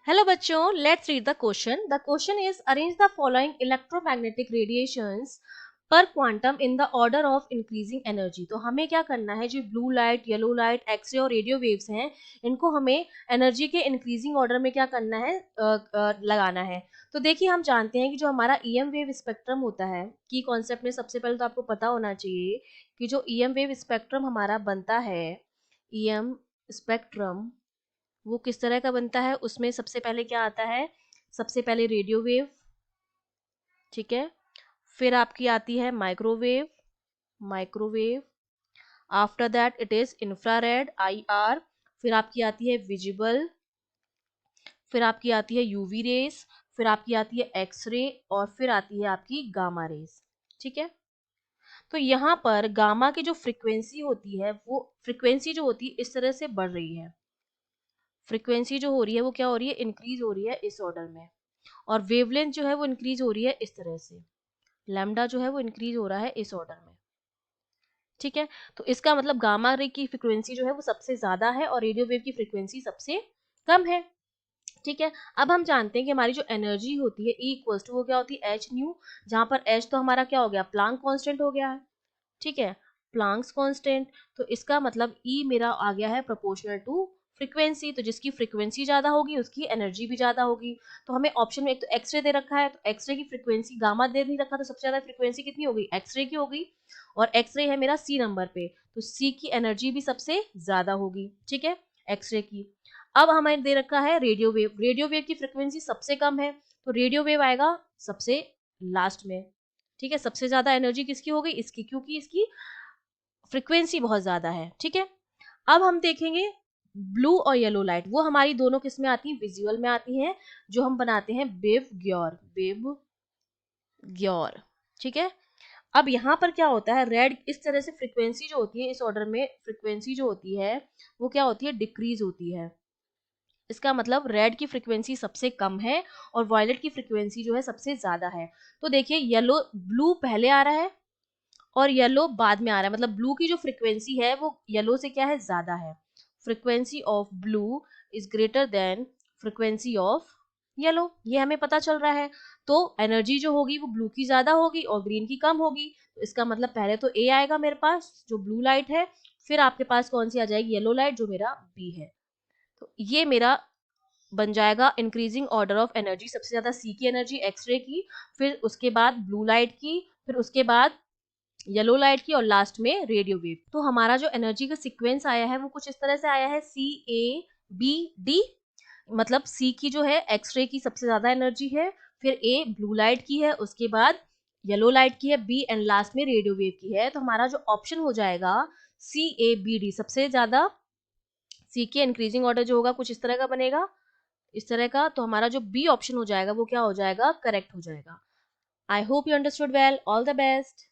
Hello बच्चों, let's read the question. The question is arrange the following electromagnetic radiations per quantum in the order of increasing energy. तो हमें क्या करना है, जो blue light, yellow light, X-ray और radio waves हैं, इनको हमें एनर्जी के इंक्रीजिंग ऑर्डर में क्या करना है, लगाना है। तो देखिए, हम जानते हैं कि जो हमारा ईएम वेव स्पेक्ट्रम होता है, की कॉन्सेप्ट में सबसे पहले तो आपको पता होना चाहिए कि जो ईएम वेव स्पेक्ट्रम हमारा बनता है, ईएम स्पेक्ट्रम वो किस तरह का बनता है। उसमें सबसे पहले क्या आता है, सबसे पहले रेडियो वेव, ठीक है, फिर आपकी आती है microwave, microwave, after that it is infrared, IR, फिर आपकी आती है विजिबल, फिर आपकी आती है यूवी रेस, फिर आपकी आती है एक्सरे, और फिर आती है आपकी गामा रेस। ठीक है, तो यहाँ पर गामा की जो फ्रीक्वेंसी होती है, वो फ्रीक्वेंसी जो होती है इस तरह से बढ़ रही है, फ्रीक्वेंसी जो हो रही है वो क्या हो रही है, इंक्रीज हो रही है इस ऑर्डर में, और वेवलेंथ जो है वो इंक्रीज हो रही है इस तरह से, लैम्डा जो है वो इंक्रीज हो रहा है इस ऑर्डर में। ठीक है, तो इसका मतलब गामा रे की फ्रीक्वेंसी जो है वो सबसे ज्यादा है और रेडियो वेव की फ्रीक्वेंसी सबसे कम है। ठीक है, अब हम जानते हैं कि हमारी जो एनर्जी होती है E इक्वल्स टू वो क्या होती है, एच न्यू, जहां पर एच तो हमारा क्या हो गया, प्लांक कांस्टेंट हो गया है। ठीक है, प्लांक्स कांस्टेंट, तो इसका मतलब E मेरा आ गया है प्रोपोर्शनल टू फ्रीक्वेंसी, तो जिसकी फ्रीक्वेंसी ज्यादा होगी उसकी एनर्जी भी ज्यादा होगी। तो हमें ऑप्शन में एक तो एक्सरे दे रखा है, तो एक्सरे की फ्रीक्वेंसी, गामा दे नहीं रखा, तो सबसे ज्यादा फ्रीक्वेंसी कितनी होगी, एक्सरे की होगी, और एक्सरे है मेरा सी नंबर पे, तो सी की एनर्जी भी सबसे ज्यादा होगी। ठीक है, एक्सरे की। अब हमें दे रखा है रेडियो वेव, रेडियो वेव की फ्रीक्वेंसी सबसे कम है, तो रेडियो वेव आएगा सबसे लास्ट में। ठीक है, सबसे ज्यादा एनर्जी किसकी हो गई, इसकी, क्योंकि इसकी फ्रीक्वेंसी बहुत ज्यादा है। ठीक है, अब हम देखेंगे ब्लू और येलो लाइट, वो हमारी दोनों किस में आती है, विजुअल में आती हैं, जो हम बनाते हैं बेव ग्योर, बेव ग्योर। ठीक है, अब यहाँ पर क्या होता है, रेड इस तरह से फ्रीक्वेंसी जो होती है इस ऑर्डर में, फ्रीक्वेंसी जो होती है वो क्या होती है, डिक्रीज होती है। इसका मतलब रेड की फ्रीक्वेंसी सबसे कम है और वायलेट की फ्रीक्वेंसी जो है सबसे ज्यादा है। तो देखिए, येलो, ब्लू पहले आ रहा है और येलो बाद में आ रहा है, मतलब ब्लू की जो फ्रीक्वेंसी है वो येलो से क्या है, ज्यादा है। Frequency of blue is greater than frequency of yellow, ये हमें पता चल रहा है। तो एनर्जी जो होगी वो ब्लू की ज्यादा होगी और ग्रीन की कम होगी, तो इसका मतलब पहले तो ए आएगा मेरे पास जो ब्लू लाइट है, फिर आपके पास कौन सी आ जाएगी, येलो लाइट, जो मेरा बी है। तो ये मेरा बन जाएगा इंक्रीजिंग ऑर्डर ऑफ एनर्जी, सबसे ज्यादा सी की एनर्जी एक्सरे की, फिर उसके बाद ब्लू लाइट की, फिर उसके बाद येलो लाइट की, और लास्ट में रेडियो वेव। तो हमारा जो एनर्जी का सीक्वेंस आया है वो कुछ इस तरह से आया है, सी ए बी डी, मतलब सी की जो है एक्सरे की सबसे ज्यादा एनर्जी है, फिर ए ब्लू लाइट की है, उसके बाद येलो लाइट की है, बी, एंड लास्ट में रेडियो वेव की है। तो हमारा जो ऑप्शन हो जाएगा सी ए बी डी, सबसे ज्यादा सी के इंक्रीजिंग ऑर्डर जो होगा कुछ इस तरह का बनेगा, इस तरह का। तो हमारा जो बी ऑप्शन हो जाएगा वो क्या हो जाएगा, करेक्ट हो जाएगा। I hope you understood well, all the best.